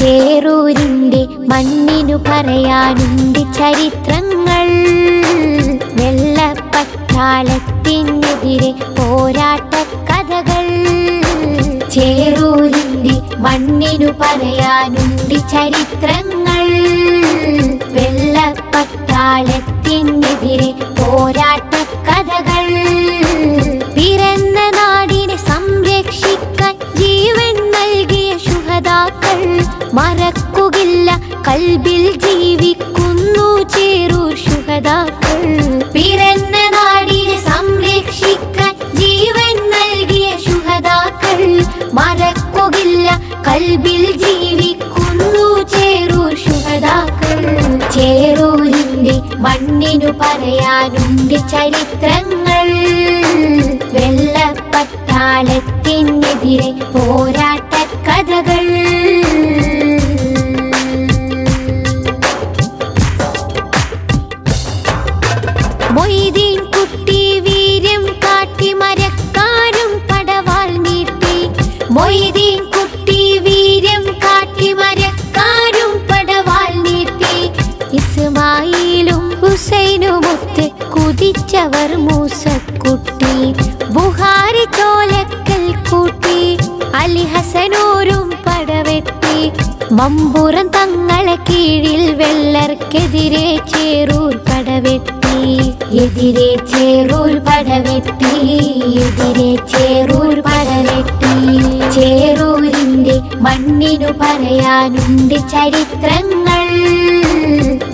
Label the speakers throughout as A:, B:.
A: ചേറൂരിന്റെ മണ്ണിനു പറയാനുണ്ട് ചരിത്രങ്ങൾ. വെള്ളപ്പട്ടാളത്തിനെതിരെ പോരാട്ട കഥകൾ. ചേറൂരിന്റെ മണ്ണിനു പറയാനുണ്ട് ചരിത്രങ്ങൾ. വെള്ളപ്പട്ടാളത്തിനെതിരെ പോരാട്ട കഥകൾ. പിറന്ന നാടിനെ സംരക്ഷിക്കാൻ ജീവൻ നൽകിയ ശുഹദാക്കൾ മറക്കുകില്ല, കൽബിൽ ജീവിക്കുന്നു ചേറൂർ ശുഹദാക്കൾ. പിറന്ന നാടിനെ സംരക്ഷിക്കാൻ ജീവൻ നൽകിയ ശുഹദാക്കൾ മറക്കുകില്ല, കൽബിൽ ജീവിക്കുന്നു ചേറൂർ ശുഹദാക്കൾ. ചേറൂരിന്റെ മണ്ണിനു പറയാനുണ്ട് ചരിത്രങ്ങൾ. വെള്ളപ്പട്ടാളത്തിനെതിരെ പോരാട്ട കഥകൾ. മൊയ്തീൻ കുട്ടി വീര്യം കാട്ടി മരക്കാരും പടവാൾ നീട്ടി. മൊയ്തീൻ കുട്ടി വീര്യം കാട്ടി മരക്കാരും പടവാൾ നീട്ടി. ഇസ്മായിലും ഹുസൈനുമൊത്ത് കുതിച്ചവർ മൂസക്കുട്ടി. ബുഹാരി ചോലക്കൽ കൂട്ടി അലി ഹസനൂരും പടവെട്ടി. മമ്പുറം തങ്ങളെ കീഴിൽ വെള്ളർക്കെതിരെ ചേറൂർ പടവെട്ടി. എതിരെ ചേറൂർ പടവെട്ടി. എതിരെ ചേറൂർ പടവെട്ടി. ചേറൂരിന്റെ മണ്ണിനു പറയാനുണ്ട് ചരിത്രങ്ങൾ.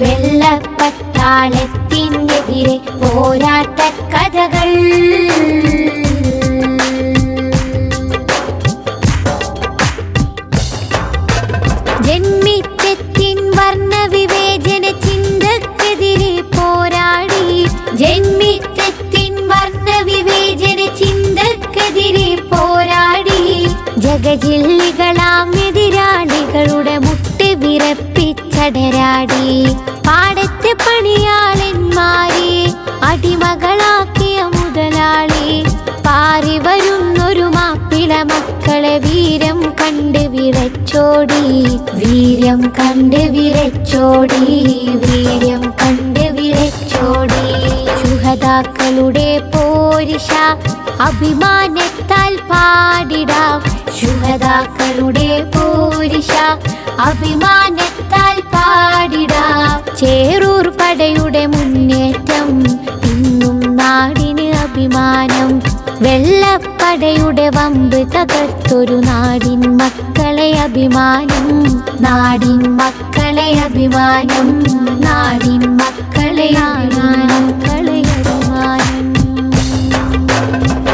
A: വെള്ളപ്പട്ടാളത്തിനെതിരെ പോരാട്ട കഥകൾ. ജന്മിത്വത്തിൻ വർണ്ണവിവേചന ചിന്തക്കെതിരെ പോരാടി. ജന്മിത്വത്തിൻ വർണ്ണവിവേചന ചിന്തക്കെതിരെ പോരാടി. ജഗജില്ലികളാം എതിരാളികളുടെ മുട്ട് വിറപ്പിച്ചടരാടി. പാടത്തെ പണിയാളന്മാരെ അടിമകളാക്കിയ മുതലാളി. പാറി വരുന്നൊരു മാപ്പിള മക്കളെ വീരം കണ്ട് വിറച്ചോടി. വീര്യം കണ്ട് വിറച്ചോടി. വീര്യം കണ്ട് വിറച്ചോടി. ശുഹദാക്കളുടെ പോരിഷ അഭിമാനത്താൽ പാടിടാം. ശുഹദാക്കളുടെ പോരിഷ അഭിമാനത്താൽ പാടിടാം. ചേറൂർ പടയുടെ മുന്നേറ്റം ഇന്നും നാടിന് അഭിമാനം. വെള്ളപ്പടയുടെ വമ്പ് തകർത്തൊരു നാടിൻ മക്കളെ അഭിമാനം. നാടിൻ മക്കളെ അഭിമാനം. നാടിൻ മക്കളെ അഭിമാനം.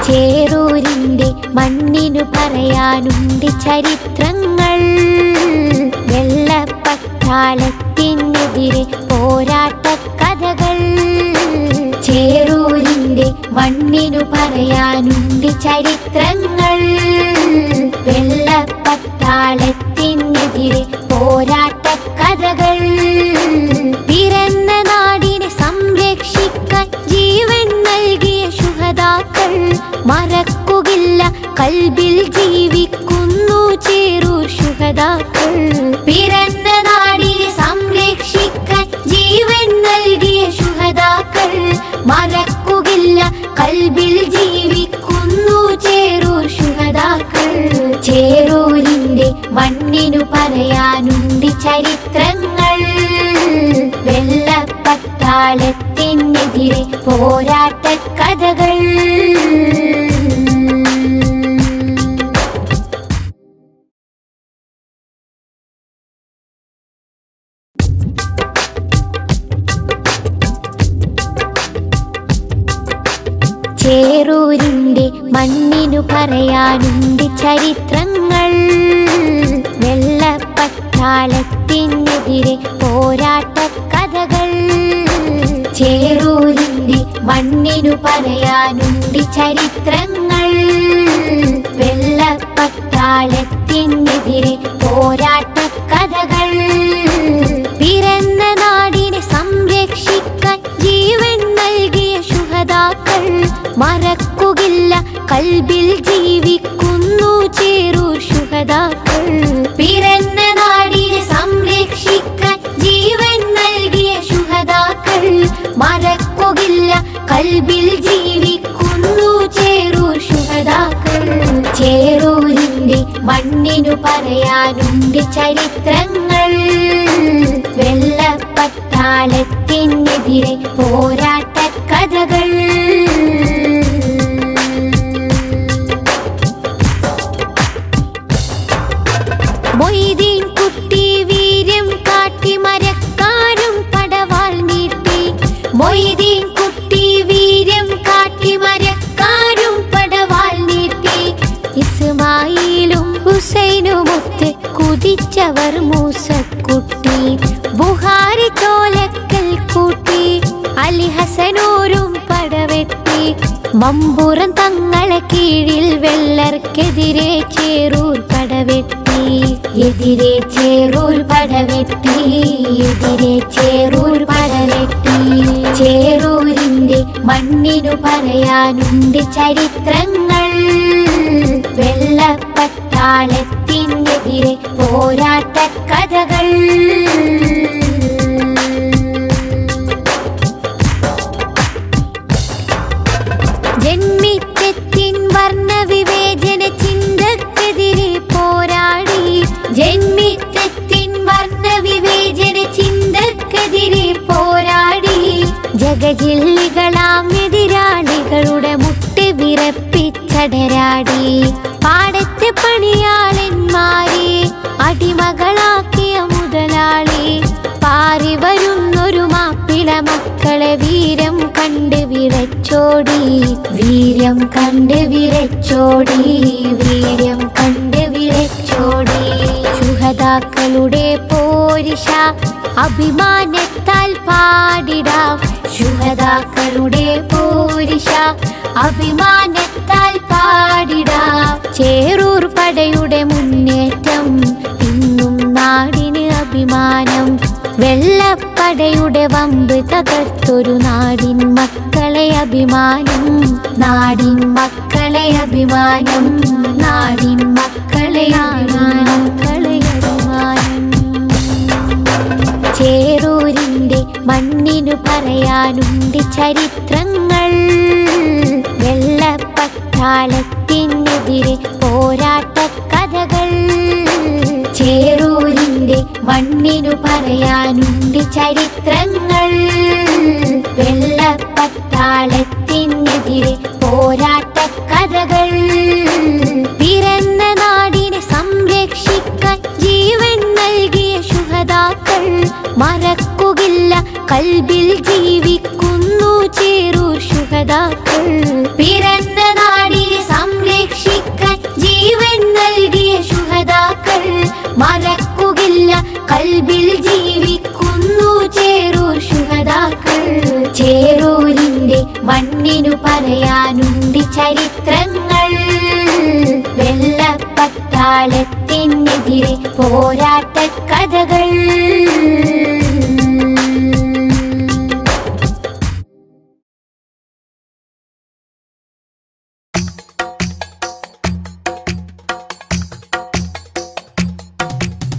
A: ചേറൂരിന്റെ മണ്ണിനു പറയാനുണ്ട് ചരിത്രങ്ങൾ. വെള്ളപ്പട്ടാളത്തിനെതിരെ പോരാട്ട കഥകൾ. ചേറൂരിന്റെ മണ്ണിനു പറയാനുണ്ട് ചരിത്രങ്ങൾ. വെള്ളപ്പട്ടാളത്തിനെതിരെ പോരാട്ട കഥകൾ. പിറന്ന നാടിനെ സംരക്ഷിക്കാൻ ജീവൻ നൽകിയ ശുഹദാക്കൾ മറക്കുകില്ല, കൽബിൽ ജീവിക്കുന്നു ചേറൂർ ശുഹദാക്കൾ. പിറന്ന നാടിനെ സംരക്ഷിക്കാൻ ജീവൻ നൽകിയ ശുഹദാക്കൾ മറക്കുകില്ല, കൽബിൽ ജീവിക്കുന്നു ചേറൂർ ശുഹദാക്കൾ. ചേറൂരിന്റെ മണ്ണിനു പറയാനുണ്ട് ചരിത്രങ്ങൾ. വെള്ളപ്പട്ടാളത്തിനെതിരെ പോരാട്ട കഥകൾ. ചേറൂരിന്റെ മണ്ണിനു പറയാനുണ്ട് ചരിത്രങ്ങൾ. വെള്ളപ്പട്ടാളത്തിനെതിരെ പോരാട്ട കഥകൾ. ചേറൂരിന്റെ മണ്ണിനു പറയാനുണ്ട് ചരിത്രങ്ങൾ. വെള്ളപ്പട്ടാളത്തിനെതിരെ പോരാട്ട കഥകൾ. പിറന്ന നാടിനെ സംരക്ഷിക്കാൻ ജീവൻ നൽകിയ ശുഹദാക്കൾ മറക്കുകില്ല, കൽബിൽ ജീവിക്കുന്നു ചേറൂർ ശുഹദാക്കൾ. പിറന്ന നാടിനെ കൽബിൽ ജീവിക്കുന്നു ചേറൂർ ശുഹദാക്കൾ. ചേറൂരിന്റെ മണ്ണിനു പറയാനുണ്ട് ചരിത്രങ്ങൾ. വെള്ളപ്പട്ടാളത്തിനെതിരെ പോരാട്ട കഥകൾ. മൊയ്തീൻ കുട്ടി വീര്യം കാട്ടി മരക്കാരും പടവാൾ നീട്ടി. മൊയ്തീൻ കുട്ടി വീര്യം കാട്ടി മരക്കാരും പടവാൾ നീട്ടി. ഇസ്മായിലും ഹുസൈനുമൊത്ത് കുതിച്ചവർ മൂസക്കുട്ടി. ബുഹാരി ചോലക്കൽ കൂട്ടി അലി ഹസനൂരും പടവെട്ടി. മമ്പുറം തങ്ങളെ കീഴിൽ വെള്ളർക്കെതിരെ ചേറൂർ പടവെട്ടി. എതിരെ ചേറൂർ പടവെട്ടി. എതിരെ ചേറൂർ പടവെട്ടി. ചേറൂരിന്റെ മണ്ണിനു പറയാനുണ്ട് ചരിത്രങ്ങൾ. വെള്ളപ്പട്ടാളത്തിനെതിരെ പോരാട്ട കഥകൾ. ജന്മിത്വത്തിൻ വർണ്ണവിവേചന ചിന്തക്കെതിരെ പോരാടി. ജന്മിത്വത്തിൻ വർണ്ണവിവേചന ചിന്തക്കെതിരെ പോരാടി. ജഗജില്ലികളാം എതിരാളികളുടെ മുട്ട് വിറപ്പിച്ചടരാടി. പാടത്തെ പണിയാളന്മാരെ അടിമകളാക്കിയ മുതലാളി. പാറി വരുന്നൊരു മാപ്പിള മക്കളെ വീരം കണ്ട് വിറച്ചോടി. വീര്യം കണ്ട് വിറച്ചോടി. വീര്യം കണ്ട് വിറച്ചോടി. ശുഹദാക്കളുടെ പോരിഷ അഭിമാനത്താൽ പാടിടാം. ശുഹദാക്കളുടെ പോരിഷ അഭിമാനത്താൽ പാടിടാം. ചേറൂർ പടയുടെ മുന്നേറ്റം ഇന്നും നാടിന് അഭിമാനം. വെള്ളപ്പടയുടെ വമ്പ് തകർത്തൊരു നാടിൻ മക്കളെ അഭിമാനം. നാടിൻ മക്കളെ അഭിമാനം. നാടിൻ മക്കളെ അഭിമാനം. ചേറൂരിന്റെ മണ്ണിനു പറയാനുണ്ട് ചരിത്രങ്ങൾ. വെള്ളപ്പട്ടാളത്തിനെതിരെ പോരാട്ട കഥകൾ. ചേറൂരിന്റെ മണ്ണിനു പറയാനുണ്ട് ചരിത്രങ്ങൾ. വെള്ളപ്പട്ടാളത്തിനെതിരെ പോരാട്ട കഥകൾ. പിറന്ന നാടിനെ സംരക്ഷിക്കാൻ ജീവൻ നൽകിയ ശുഹദാക്കൾ. മറക്കുകില്ല കൽബിൽ ജീവിക്കുന്നു ചേറൂർ ശുഹദാക്കൾ. പിറന്ന നാടിനെ സംരക്ഷിക്കാൻ ജീവൻ നൽകിയ ശുഹദാക്കൾ. മറക്കുകില്ല കൽബിൽ ജീവിക്കുന്നു ചേറൂർ ശുഹദാക്കൾ. ചേറൂരിന്റെ മണ്ണിനു പറയാനുണ്ട് ചരിത്രങ്ങൾ. വെള്ളപ്പട്ടാളത്തിനെതിരെ പോരാട്ട കഥകൾ.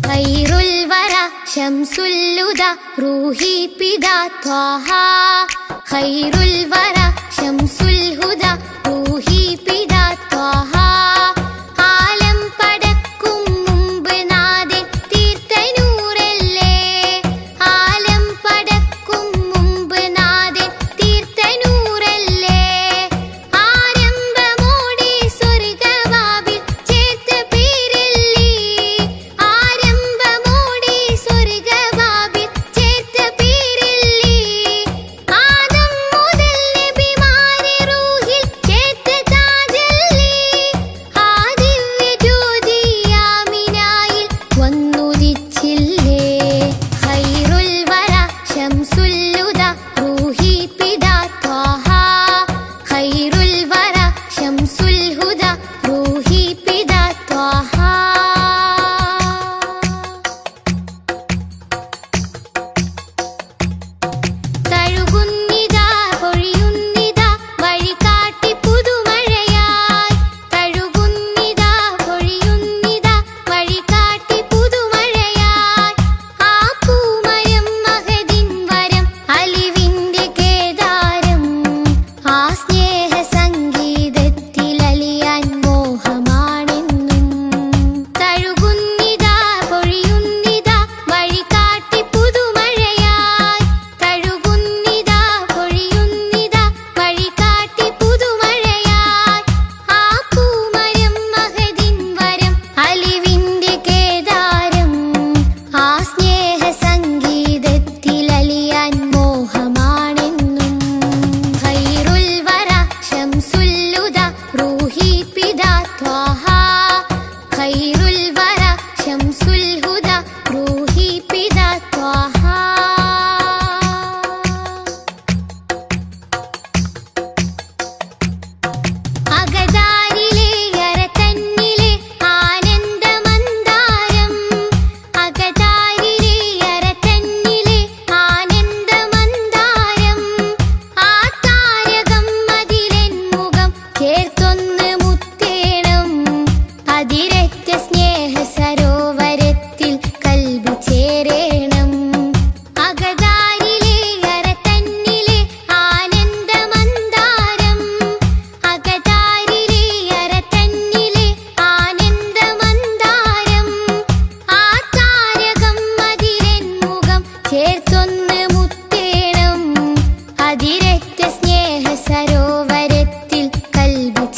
A: ഖൈറുൽ വറ ശംസുൽ ഹുദാ റൂഹി പിതാ ത്വാഹ. ഖൈറുൽ വറ ശംസുൽ ഹുദാ റൂഹി പിതാ ത്വാഹ. ആലം പടക്കും മുമ്പ് നാഥൻ തീർത്ത നൂറല്ലേ. ആലം പടക്കും മുമ്പ് നാഥൻ തീർത്ത നൂറല്ലേ. ആരംഭമോടെ സ്വർഗവാവിൽ ചേർത്ത പേരല്ലേ. ആരംഭമോടെ സ്വർഗവാവിൽ ചേർത്ത പേരല്ലേ. ആദം മുതൽ നബിമാരെ റൂഹി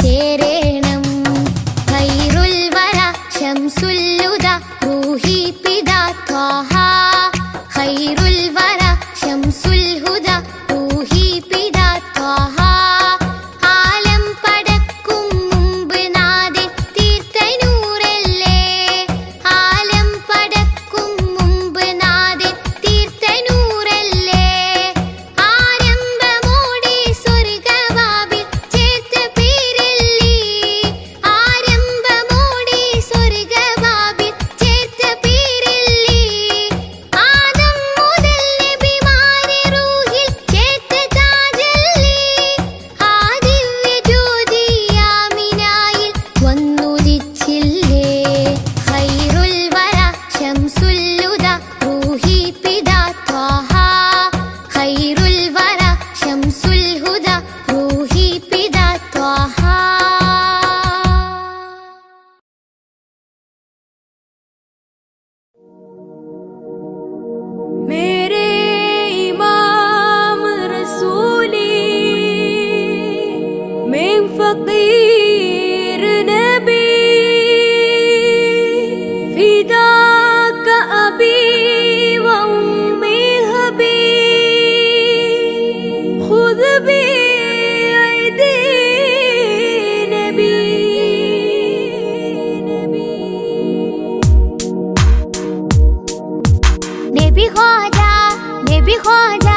A: ചേരേണം. ഖൈറുൽ വറ ശംസുൽ ഹുദ റൂഹി പിതാ ത്വാഹ. ഖൈറുൽ വറ ശംസുൽ ഹുദ റൂഹി പിതാ ത്വാഹ. ആലം പടക്കും മുമ്പ് നാഥൻ തീർത്ത നൂറല്ലേ. ആലം പടക്കും മുമ്പ് നാഥൻ തീർത്ത നൂറല്ലേ. ആരംഭമോടെ സ്വർഗവാതിൽ ചേർത്ത പേരല്ലേ. ആരംഭമോടെ സ്വർഗവാതിൽ ചേർത്ത പേരല്ലേ. ആദം മുതൽ നബിമാരെ റൂഹിൽ ചേർത്ത താജല്ലേ. ആ ദിവ്യ ജ്യോതി ആമിനായിൽ വന്നുദിച്ചില്ലേ. ഖൈറുൽ വറ ശംസുൽ ഹുദ റൂഹി പിതാ ത്വാഹ. ഖൈറുൽ വറ ശംസുൽ ഹുദ റൂഹി പിതാ ത്വാഹ.
B: मेरे इमाम रसूली मैं फकीर नबी फिदा का अबी व उम्मी हबी खुद भी ऐदी नबी
A: नबी ख्वाजा नबी ख्वाजा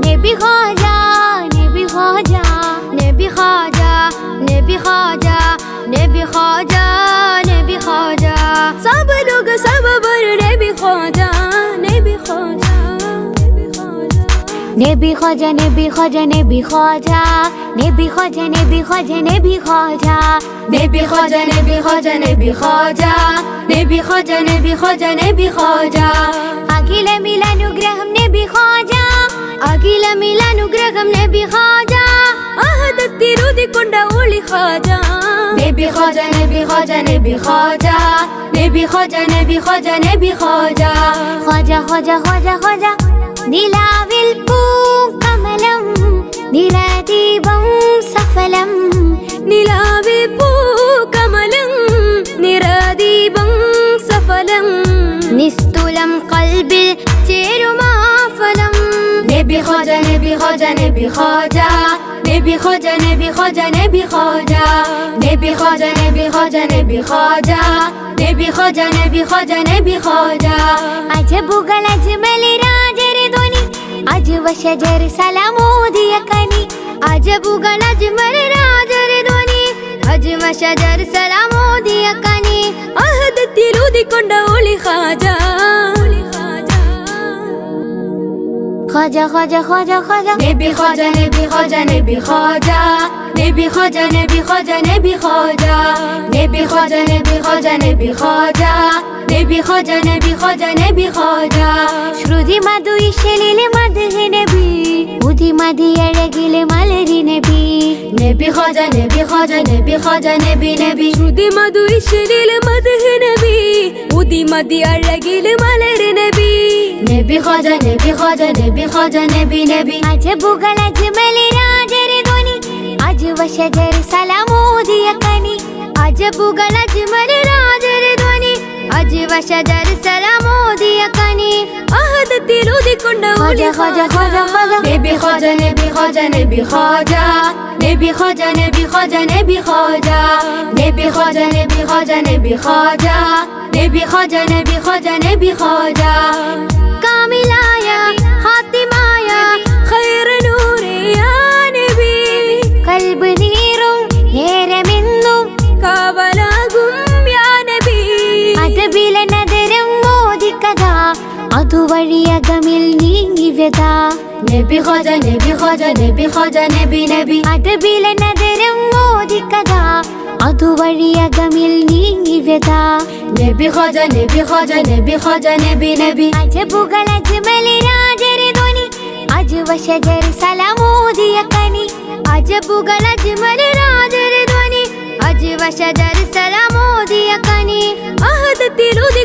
A: नबी ख्वाजा नबी ख्वाजा नबी ख्वाजा नबी ख्वाजा नबी ख्वाजा नबी ख्वाजा
B: सब लोग सब बर नबी ख्वाजा नबी ख्वाजा
A: नबी ख्वाजा नबी ख्वाजा नबी ख्वाजा नबी ख्वाजा नबी ख्वाजा नबी ख्वाजा
B: नबी ख्वाजा नबी ख्वाजा नबी ख्वाजा नबी ख्वाजा नबी ख्वाजा नबी ख्वाजा
A: അഖില മിലാനുഗ്രഹം നബി ഖാജ.
B: അഖില മിലാനുഗ്രഹം നബി ഖാജ അഹദത്തിരുതിക്കൊണ്ട ഒളി ഖാജ നബി ഖാജ നബി ഖാജ നബി ഖാജ നബി ഖാജ നബി ഖാജ നബി ഖാജ
A: ഖാജ ഖാജ ഖാജ ഖാജ നിലാവിൽ പൂക്കമലം നിറദീപം സഫലം.
B: നിലാവി പൂകമലം നിറദീപം സഫലം
A: നിസ്തുലം കൽബിൽ ചേരുമാഫലം.
B: നബി ഖാജ നബി ഖാജ നബി ഖാജ നബി ഖാജ നബി ഖാജ നബി ഖാജ നബി ഖാജ നബി ഖാജ നബി ഖാജ നബി ഖാജ നബി ഖാജ നബി ഖാജ
A: അജബുകൾ അജ്മൽ രാജര ധ്വനി അജ്വ ശജർ സലാമോദിയ കനി.
B: അജബുകൾ അജ്മൽ രാജര ധ്വനി അജ്മ ശജർ സലാമോദിയ കനി അഹദത്തിരുതിക്കൊണ്ട ഒളി ഖാജ
A: ഖാജ ഖാജ ഖാജ ഖാജ
B: നബി ഖാജ നബി ഖാജ നബി ഖാജ നബി ഖാജ നബി ഖാജ നബി ഖാജ നബി ഖാജ നബി ഖാജ നബി ഖാജ നബി ഖാജ നബി ഖാജ നബി ഖാജ
A: ശ്രുതി മധു ഇശലിലെ മദ്ഹ് നബി ഉദി മതി അഴകിലെ മലരി നബി.
B: നബി ഖാജ നബി ഖാജ നബി ഖാജ നബി നബി ശ്രുതി മധു ഇശലിലെ മദ്ഹ് നബി ഉദി മതി അഴകിലെ മലരി നബി നബി ഖാജ നബി ഖാജ നബി ഖാജ നബി നബി
A: അജബുകൾ അജ്മൽ രാജര ധ്വനി അജ്വ ശജർ സലാമോദിയ കനി.
B: അജബുകൾ അജ്മൽ രാജര ധ്വനി അജ്വ ശജർ സലാമോദിയ കനി അഹദത്തിരുതിക്കൊണ്ട ഒളി
A: ഖാജ ഖാജ ഖാജ
B: നബി ഖാജ നബി ഖാജ നബി ഖാജ നബി ഖാജ നബി ഖാജ നബി ഖാജ നബി ഖാജ നബി ഖാജ നബി ഖാജ നബി ഖാജ നബി ഖാജ നബി ഖാജ
A: കാമിലായ ഹാത്തിമായ
B: ഖൈർ നൂറി യാ നബി
A: കൽബ് നീറും നേരമെന്നും
B: കാവലാകും യാ നബി
A: അതബില നദരം മോദിക്കഥ അതുവഴിയകമിൽ നീങ്ങി വ്യത.
B: നബി ഖാജ നബി ഖാജ നബി ഖാജ നബി നബി
A: അതബില നദരം മോദിക്കഥ അതുവഴിയകമിൽ നീങ്ങി വ്യത.
B: നബി ഖാജ നബി ഖാജ നബി ഖാജ നബി നബി
A: അജബുകൾ അജ്മൽ രാജര ധ്വനി അജ്വ ശജർ സലാമോദിയ കനി.
B: അജബുകൾ അജ്മൽ രാജര ധ്വനി അജ്വ ശജർ സലാമോദിയ കനി അഹദത്തിരുതി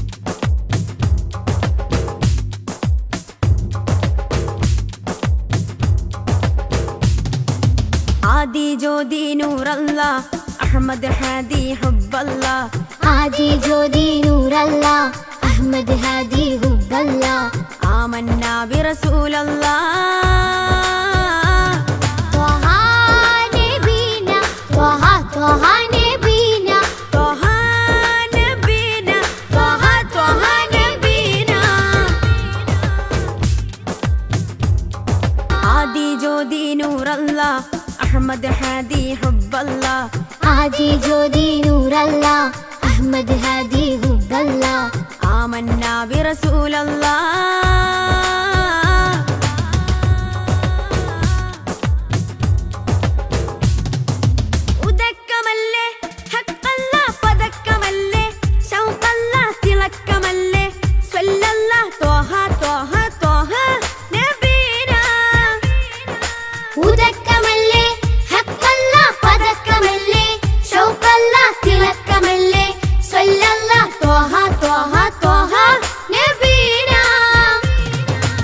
B: ജ്യോതി നൂറല്ല അഹമ്മദ് ഹാദി ഹുബ്ബല്ല
A: ആദി ജ്യോതി നൂറല്ല അഹമ്മദ് ഹാദി ഹുബ്ബല്ല
B: ആമന്നാ ബിറസൂലല്ലാ
A: ത്വഹ നബീന ത്വഹ ത്വഹ നബീന
B: ത്വഹ നബീന ത്വഹ ത്വഹ നബീന ആദി ജ്യോതി നൂറല്ല അഹമ്മദ് ഹാദി ഹുബ്ബല്ല
A: ആദി ജ്യോതി നൂറല്ല അഹമ്മദ് ഹാദി ഹുബ്ബല്ല
B: ആമന്നാ ബിറസൂലല്ലാ ഉദക്കമല്ലേ ഹഖല്ല പദക്കമല്ലേ ശൗഖല്ല തിളക്കമല്ലേ സ്വല്ലല്ലാ ത്വഹ ത്വഹ ത്വഹ നബീന
A: ഉദക്കമല്ലേ ഹഖല്ല പദക്കമല്ലേ ശൗഖല്ല തിളക്കമല്ലേ സ്വല്ലല്ലാ ത്വഹ ത്വഹ ത്വഹ നബീന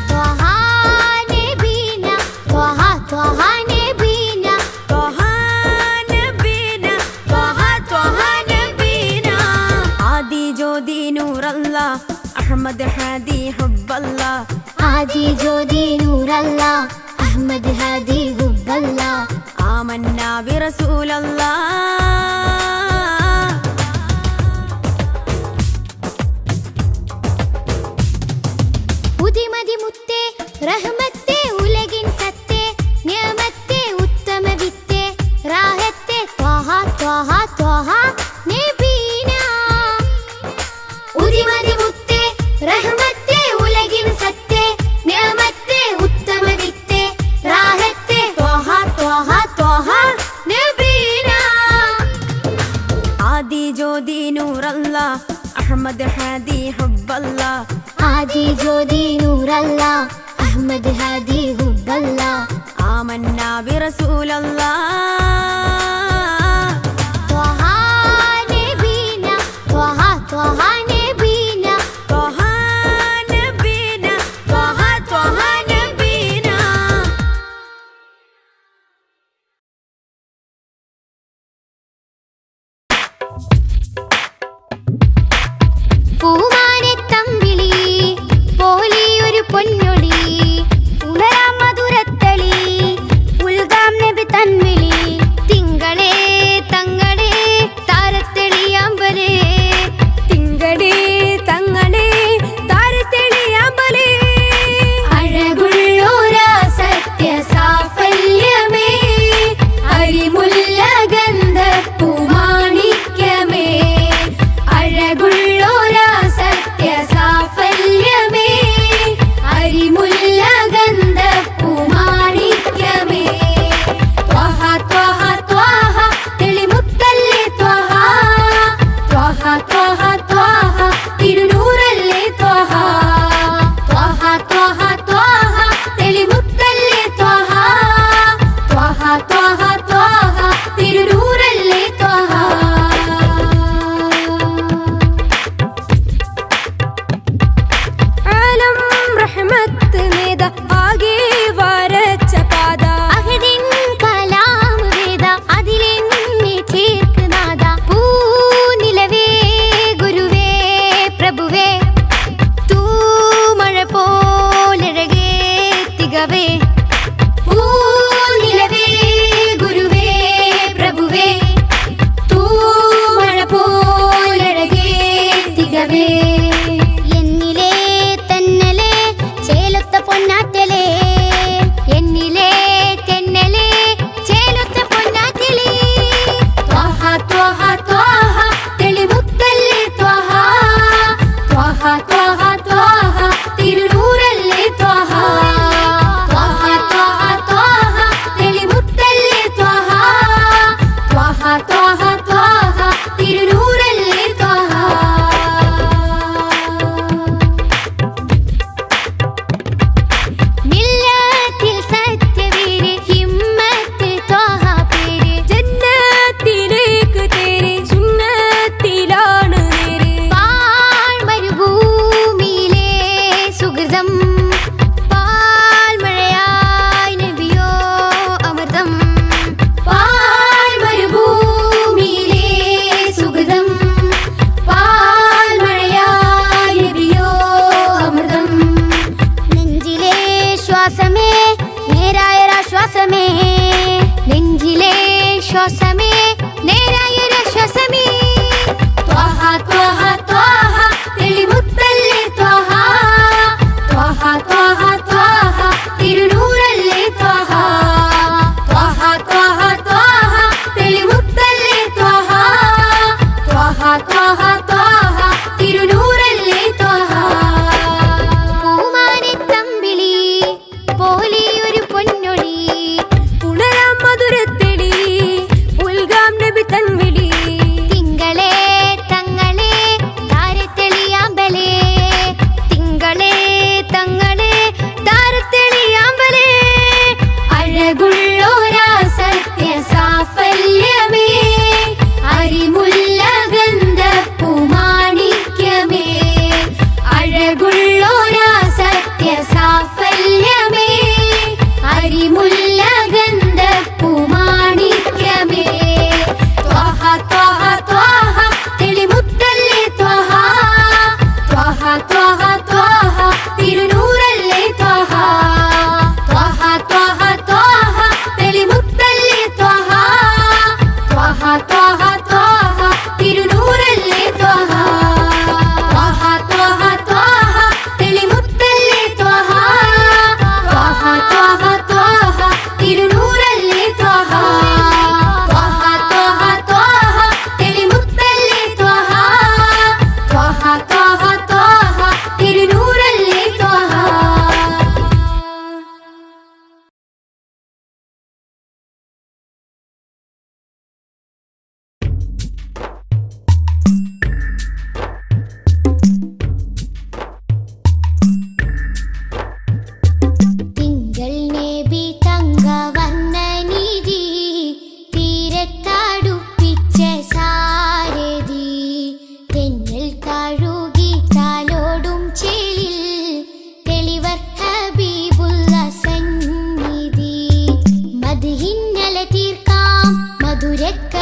A: ത്വഹ നബീന ത്വഹ ത്വഹ നബീന
B: ത്വഹ നബീന ത്വഹ ത്വഹ നബീന ആദി ജ്യോതി നൂറല്ല അഹമ്മദ് ഹാദി ഹുബ്ബല്ല
A: ആദി ജ്യോതി നൂറല്ല അഹമ്മദ് ഹാദി ഹുബ്ബല്ല
B: ആമന്നാ ബിറസൂലല്ലാ
A: ഉദിമതി മുത്തേ റഹ്മത്തേ ഉലകിൻ സത്തേ നിയമത്തേ ഉത്തമ വിത്തേ റാഹത്തേ ത്വഹ ത്വഹ ത്വഹ നബീന ഉദിമതി മുത്തേ റഹ്മത്തേ ഉലകിൻ സത്തേ നിയമത്തേ ഉത്തമ വിത്തേ റാഹത്തേ ത്വഹ ത്വഹ ത്വഹ നബീന
B: ആദി ജ്യോതി നൂറല്ല അഹമ്മദ് ഹാദി ഹുബ്ബല്ല
A: ആദി ജ്യോതി നൂറല്ല അഹമ്മദ് ഹാദി ഹുബ്ബല്ല
B: ആമന്നാ ബിറസൂലല്ലാ
A: ത്വഹ നബീന ത്വഹ ത്വഹ നബീന
B: ത്വഹ നബീന ത്വഹ ത്വഹ നബീന
A: പൂമാനെ തമ്പിളി പോലെയൊരു പൊന്നൊളി ഉണരാം മധുരത്തളി ഉൽഗാം നബി തൻവിളി തിങ്കളേ തങ്ങളേ താരത്തെളിയാമ്പലേ
B: തിങ്കടേ തങ്ങളേ താരത്തെളിയാമ്പലേ
A: അഴകുള്ളോരാ സത്യ സാഫല്യമേ അരിമുല്ല ഗന്ധപ്പൂമാണിക്യമേ അഴകുള്ളോരാ സത്യ സാഫല്യമേ അരി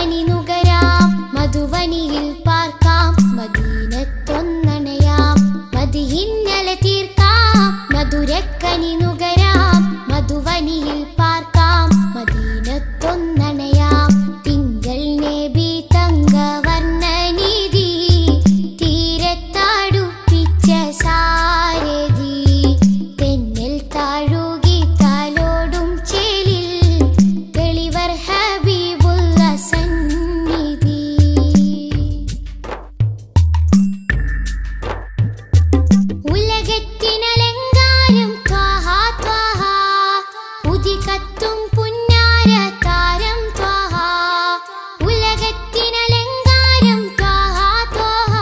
A: മധുരക്കനി നുകരാം മധുവനിയിൽ പാർക്കാം മദീനത്തൊന്നണയാം മദിഹിന്നലെ തീർക്കാം മധുരക്കനി നുകരാം മധുവനിയിൽ പാർക്കാം മദീനത്തൊന്നണയാം തിങ്കൾ നബി തങ്കവർണ്ണനിധി തീരത്താടുപ്പിച്ച സാരഥി തെന്നൽ താഴുകി താലോടും ചേലിൽ തെളിവർ ഹബീബുള്ള സന്നിധി ഉലകത്തിനലങ്കാരം ത്വാഹ ത്വാഹ ഉദികത്തും പുന്നാര താരം ത്വാഹ ഉലകത്തിനലങ്കാരം ത്വാഹ ത്വാഹ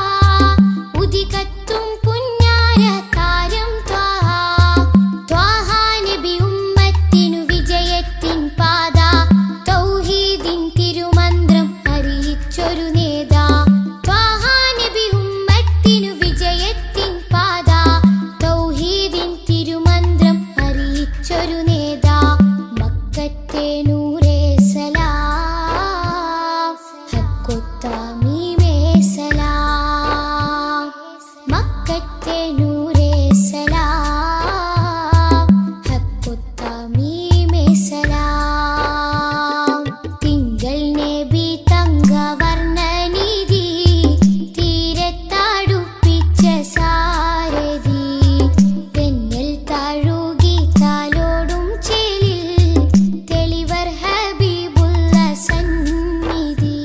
A: ഉദികത്തും പുന്നാര താരം ത്വാഹ ത്വാഹ നബി ഉമ്മത്തിനു വിജയത്തിൻ പാത തൗഹീദിൻ തിരുമന്ത്രം അറിയിച്ചൊരു നേതാ ത്വാഹ നബി ഉമ്മത്തിനു വിജയത്തിൻ പാത തൗഹീദിൻ തിരുമന്ത്രം അറിയിച്ചൊരു നേതാ മക്കത്തെ നൂറേ സലാം ഹക്കൊത്താമീമേ സലാം മക്കത്തെ നൂറേ സലാം ഹക്കൊത്താമീമേ സലാം തിങ്കൾ നബി തങ്കവർണ്ണനിധി തീരത്താടുപ്പിച്ച സാരഥി തെന്നൽ താഴുകി താലോടും ചേലിൽ തെളിവർ ഹബീബുള്ള സന്നിധി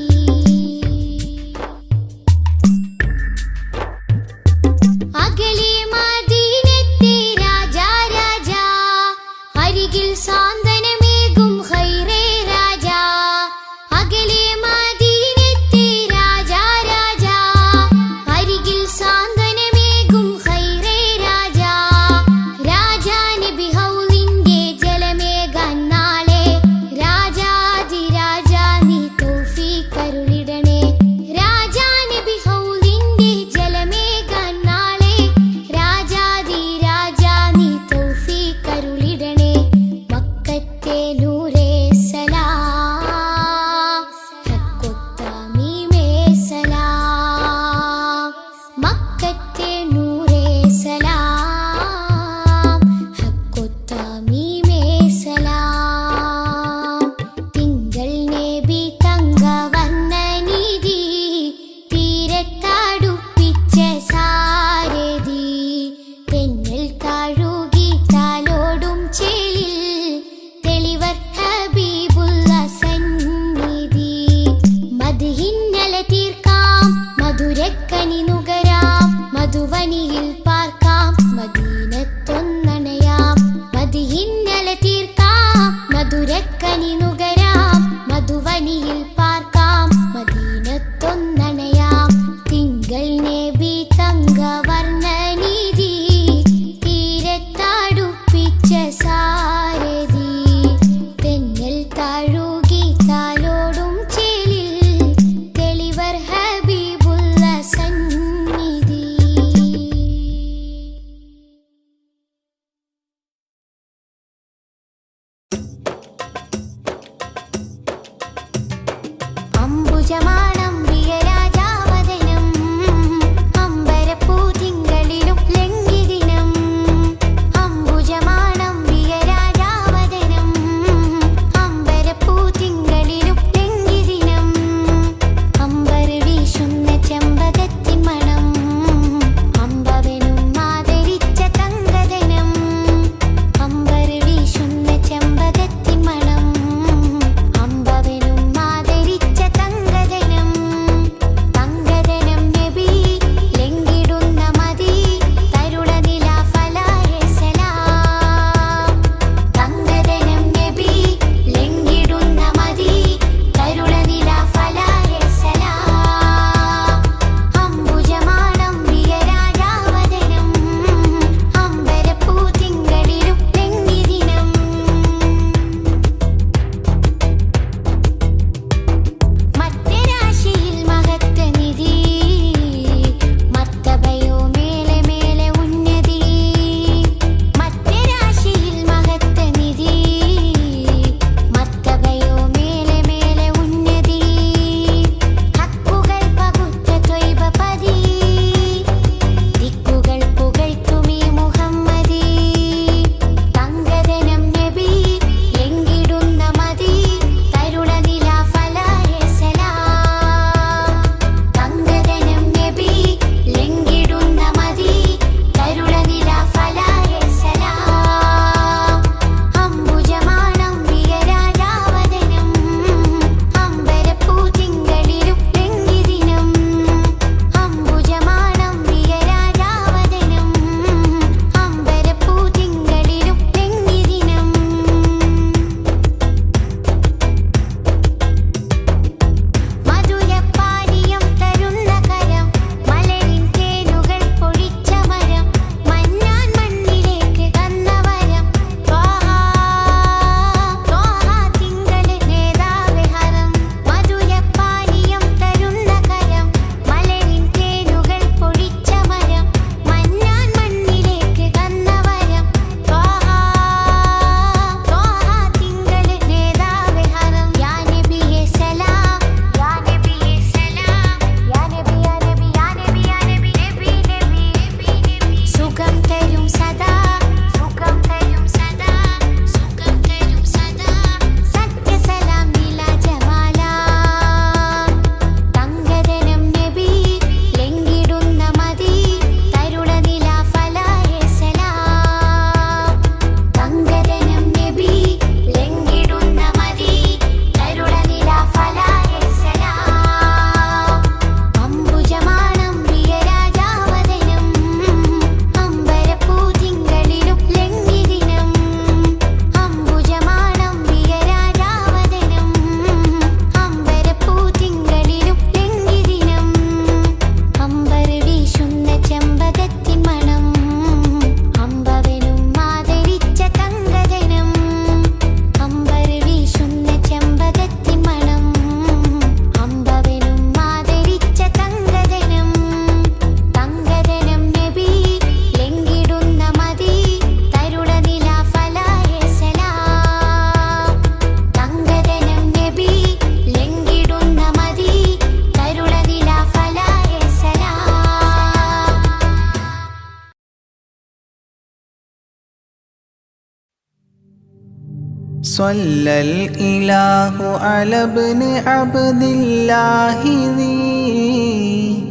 C: صلى الإله على ابن عبد الله ذي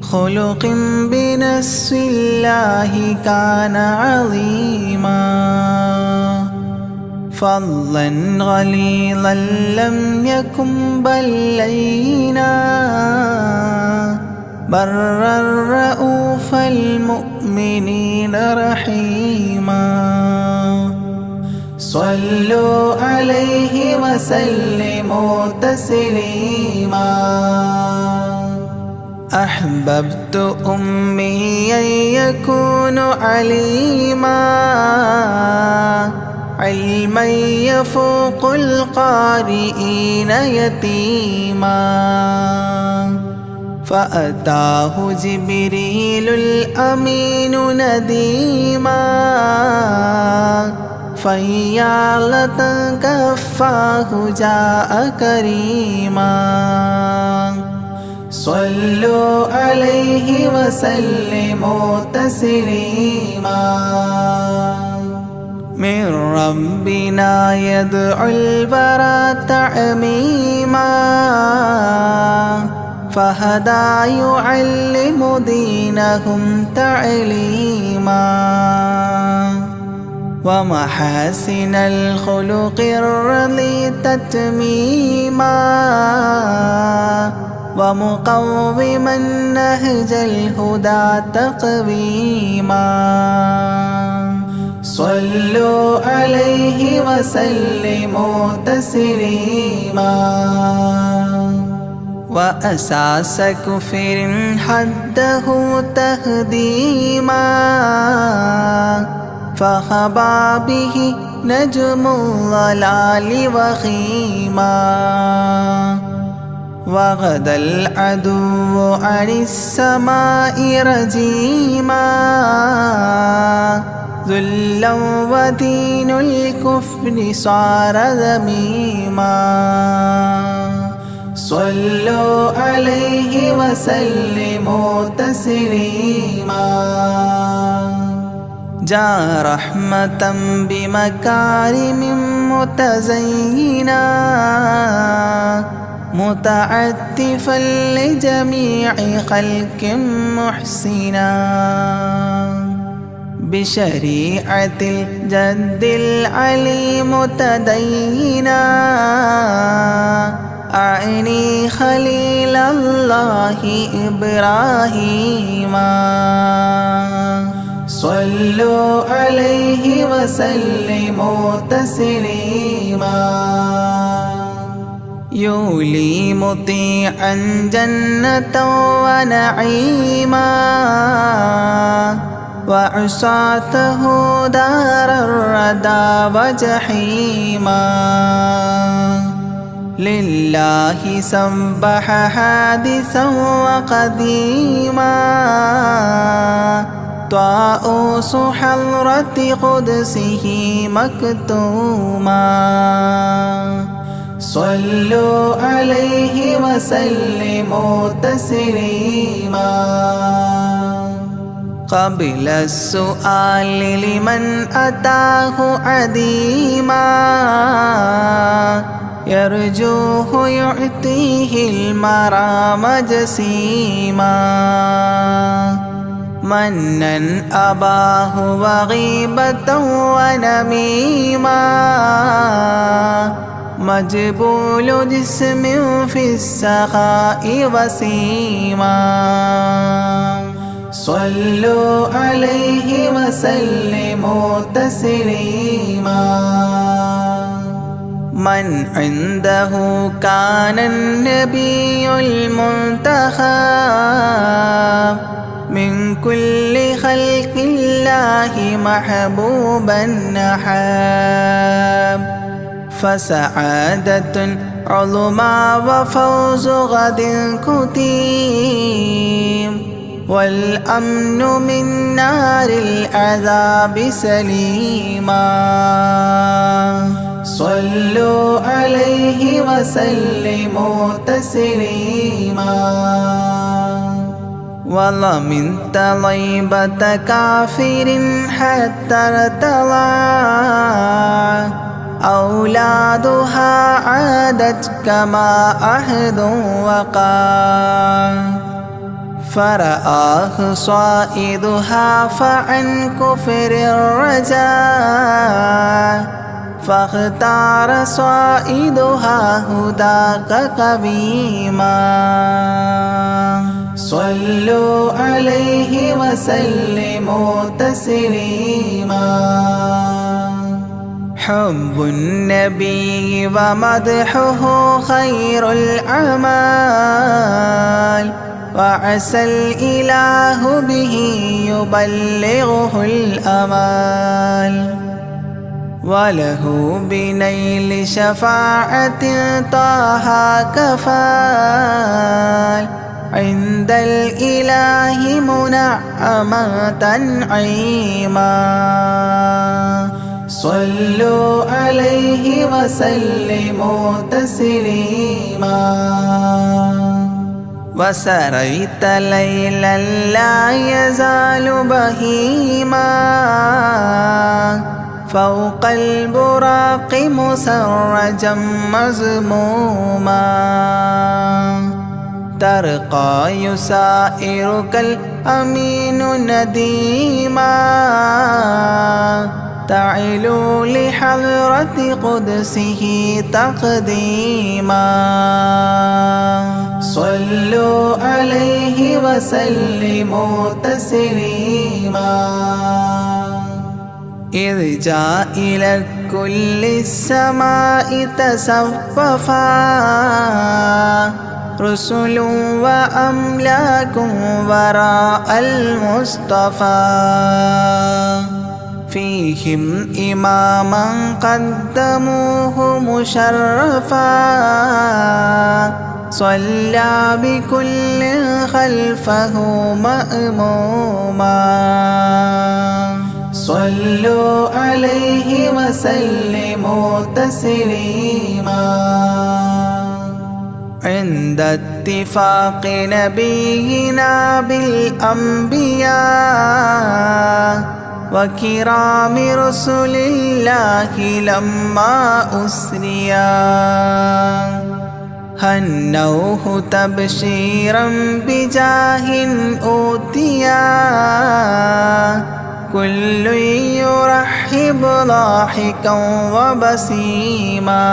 C: خلق بنص الله كان عظيما فضلا غليظا لم يكن بل لينا برا رؤوف المؤمنين رحيما صلوا عليه وسلموا تسليما أحببت أمي يكون عليما علما يفوق القارئين يتيما فأتاه جبريل الأمين نديما فيالة كفاه جاء كريما صلوا عليه وسلموا تسليما من ربنا يدعو البرى تعميما فهدى يعلم دينهم تعليما ومحاسن الخلق الرضي تتميما ومقوما نهج الهدى تقويما صلوا عليه وسلموا تسليما وأساس كفر حده تهديما فخبا به نجم الضلال وخيما وغدا العدو عن السماء رجيما ذلا ودين الكفر صار ذميما صلوا عليه وسلموا تسليما جاء رحمة بمكارم متزينا متعتفا لجميع خلق محسنا بشريعة الجد العلي متدينا أعني خليل الله إبراهيم صلوا عليه وسلموا تسليما يولي مطيعا جنة ونعيما وعصاته دار الردى وجحيما لله سبح حادثا وقديما طاؤوس حضرة قدسه مكتوما صلوا عليه وسلموا تسليما قبل السؤال لمن أتاه عديما يرجوه يعطيه المرام جسيما منا أباه وغيبة ونميما مجبول جسم في السخاء وسيما صلوا عليه وسلموا تسليما من عنده كان النبي المنتخب من كل خلق الله محبوبا نحاب فسعادة عظمى وفوز غد كتيم والأمن من نار العذاب سليما صلوا عليه وسلموا تسليما وضمنت ضيبة كافر حتى ارتضى أولادها عادت كما أحد وقع فرآه صائدها فعن كفر الرجاء فاختار صائدها هداك قويما صلوا عليه وسلموا تسليما حب النبي ومدحه خير الأعمال وعسى الإله به يبلغه الأمال وله بنيل شفاعة طه كفال عند الإله منعما تنعيما صلوا عليه وسلموا تسليما وسريت ليلا لا يزال بهيما فوق البراق مسرجا مزموما ترقى يسائرك الأمين نديما تعلو لحضرة قدسه تقديما صلوا عليه وسلموا تسليما إذ جاء إلى كل السماء تصففا رسل وأملاك وراء المصطفى فيهم إماما قدموه مشرفا صلى بكل خلفه مأموما صلوا عليه وسلموا تسليما عند اتفاق نبينا بالأنبياء وكرام رسل الله لما أسريا هنوه تبشيرا بجاه أوتيا كل يرحب ضاحكا وبسيما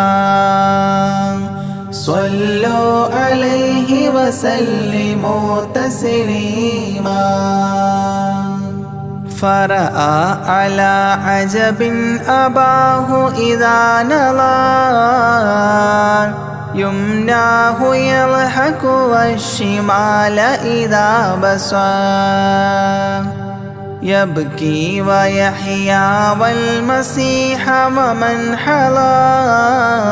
C: صلوا عليه وسلموا تسليما فرأى على عجب أباه إذا نظر يمناه يضحك والشمال إذا بصر يبكي ويحيى والمسيح ومن حضر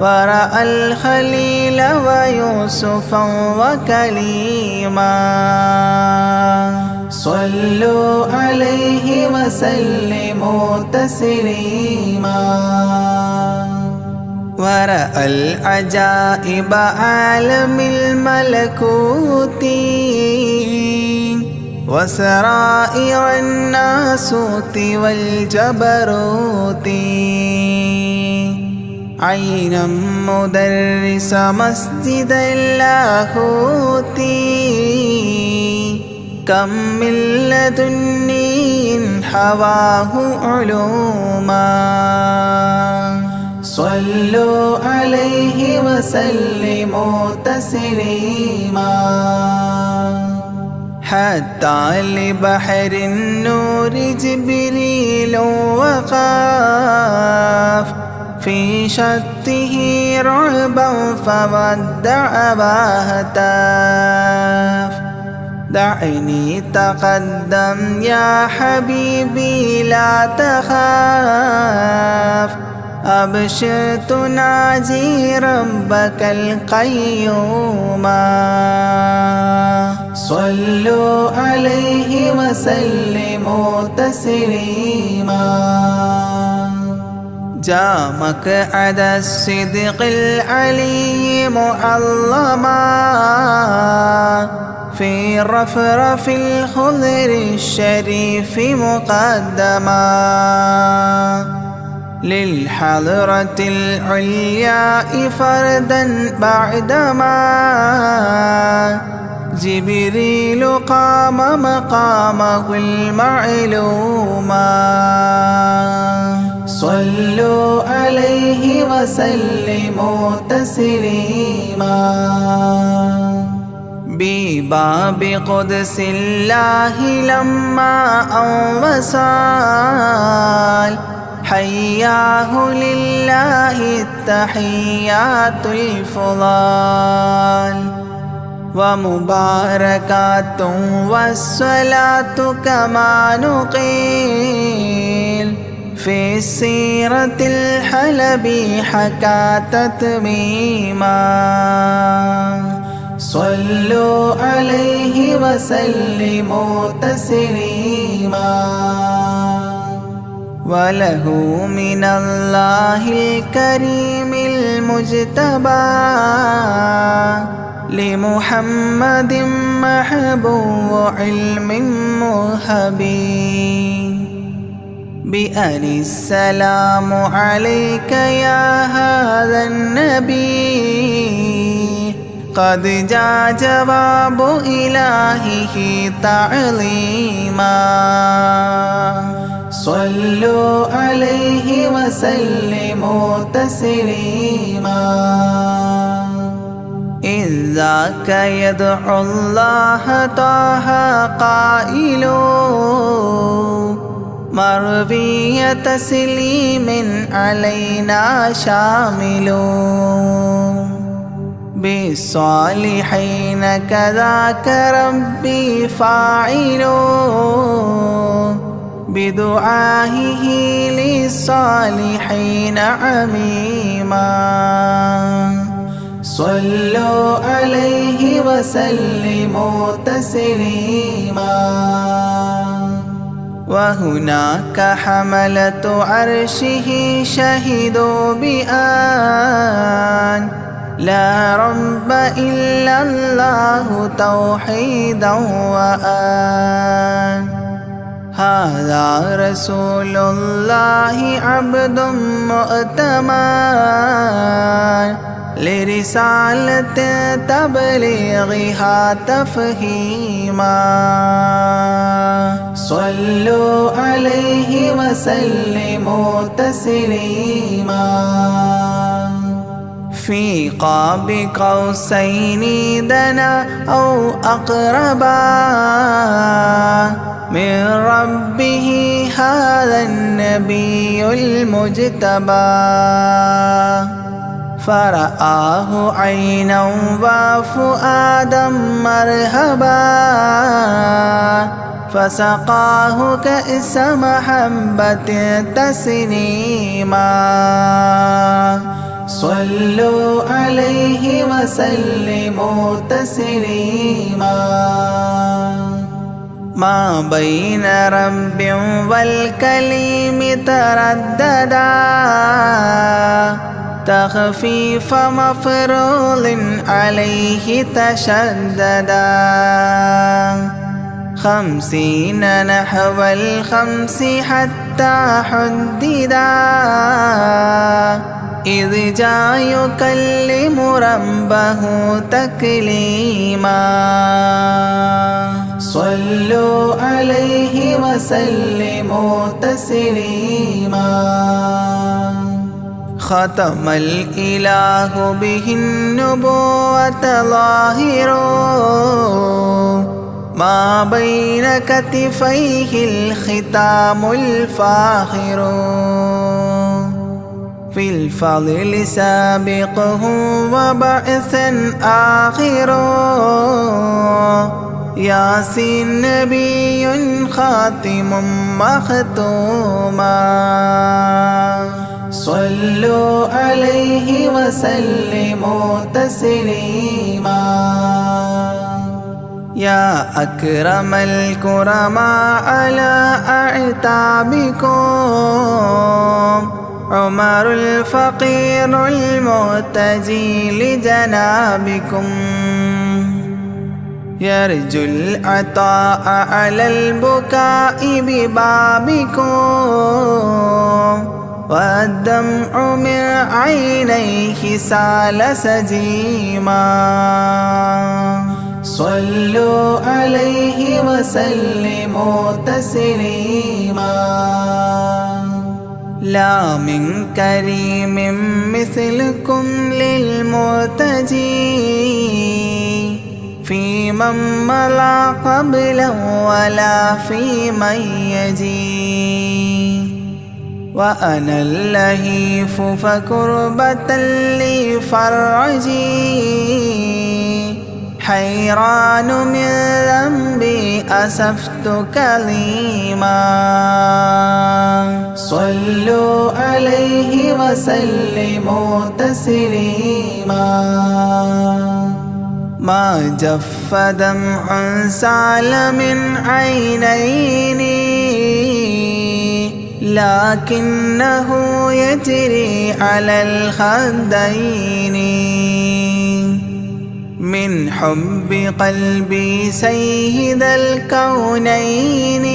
C: ورأى الخليل ويوسفا وكليما صلوا عليه وسلموا تسليما ورأى العجائب عالم الملكوت وسرائر الناسوت والجبروت عينا مدرس مسجد اللاهوت كم من لدني حواه علوما صلوا عليه وسلموا تسليما حتى لبحر النور جبريل وقاف في شته رعبا فودع وهتاف دعني تقدم يا حبيبي لا تخاف أبشر تناجي ربك القيوم صلوا عليه وسلموا تسليما جاء مقعد الصدق العلي معظما في رفرف الخضر الشريف مقدما للحضرة العليا فردا بعدما جبريل قام مقامه المعلوم صلوا عليه وسلموا تسليما بباب قدس الله لما وصال حياه لله التحيات الفضال ومباركات والصلاة كما نقيل في السيرة الحلبي حكى تتميما صلوا عليه وسلموا تسليما وله من الله الكريم المجتبى لمحمد محبوب علم مهبي بأن السلام عليك يا هذا النبي قد جاء جواب إلهه تعظيما صلوا عليه وسلموا تسليما إذ ذاك يدعو الله طه قائل مروي تسليم علينا شامل بالصالحين كذاك ربي فاعل بدعائه للصالحين عميما صلوا عليه وسلموا تسليما وهناك حملة عرشه شهدوا بأن لا رب إلا الله توحيدا وأن هذا رسول الله عبد مؤتمن لرسالة تبليغها تفهيما صلوا عليه وسلموا تسليما في قاب قوسين دنا أو أقربا من ربه هذا النبي المجتبى فرآه عينا وفؤادا مرهبا فسقاه كأس محبة تسنيما صلوا عليه وسلموا تسليما ما بين رب والكليم ترددا تخفيف مفروض عليه تشددا 50 نحو 5 حتى حددا إذ جاء يكلم ربه تكليما صلوا عليه وسلموا تسليما ختم الإله به النبوة ظاهر ما بين كتفيه الختام الفاخر في الفضل سابقه وبعثا آخر ياسين نبي خاتم مختوما صلوا عليه وسلموا تسليما يا أكرم الكرماء على أعتابكم عمر الفقير المعتزي لجنابكم يرجو العطاء على البكاء ببابكم والدمع من عينيه سال سجيما صلوا عليه وسلموا تسليما لا من كريم مثلكم للمرتجي في من مضى قبلا ولا في من يجي وأنا اللهيف فكربة لي فرجي حيران من ذنبي أسفت كليما صلوا عليه وسلموا تسليما ما جف دمع سال من عينيني لكنه يجري على الخدين من حب قلبي سيد الكونين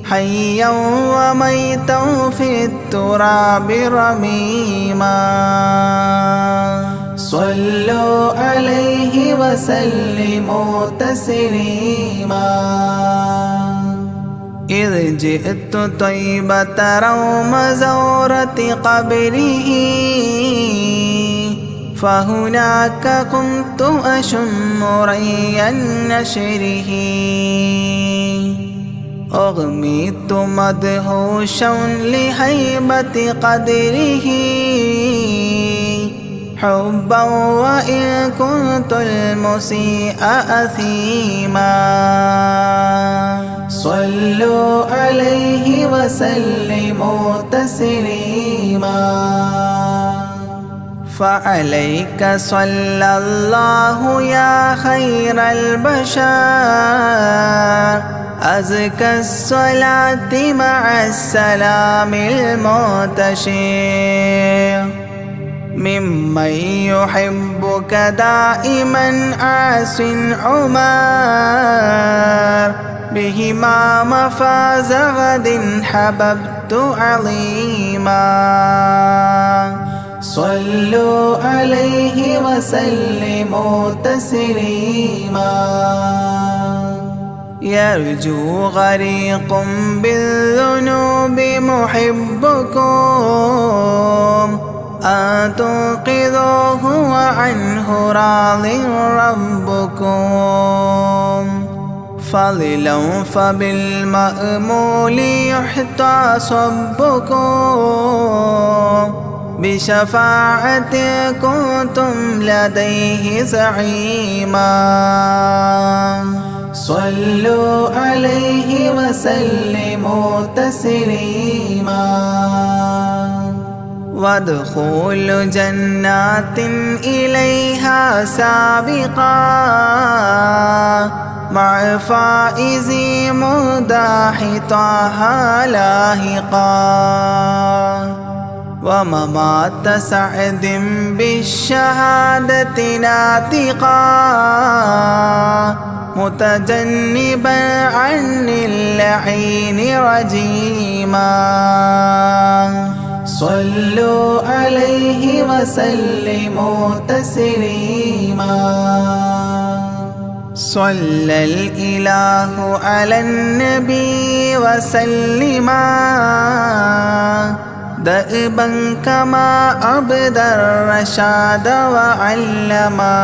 C: حيا وميتا في التراب رميما صلوا عليه وسلموا تسليما إذ جئت طيبة روم زورة قبره فهناك قمت أشم ري نشره أغميت مدهوشا لهيبة قدره حبا وإن كنت المسيء أثيما صلوا عليه وسلموا تسليما فعليك صلى الله يا خير البشر أزكى الصلاة مع السلام المنتشر ممن يحبك دائما عاص عمر بهما مفاز غد حببت عظيما صلوا عليه وسلموا تسليما يرجو غريق بالذنوب محبكم أن تنقذوه وعنه راض ربكم فضلا فبالمأمول يحتى صبكم بشفاعة كنتم لديه زعيما صلوا عليه وسلموا تسليما وادخول جنات إليها سابقا مع فائز مداح طه لاحقا وممات سعد بالشهادة ناطقا متجنبا عن اللعين رجيما صلوا عليه وسلموا تسليما صلى الإله على النبي وسلما دائبا كما أبدى الرشاد وعلما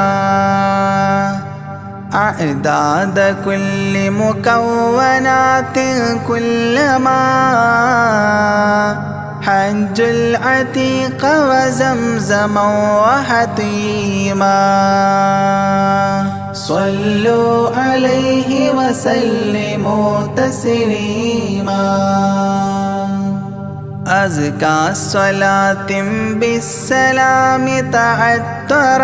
C: أعداد كل مكونات كلما حج العتيق وزمزما وحتيما صلوا عليه وسلموا تسليما أزكى الصلاة بالسلام تعترت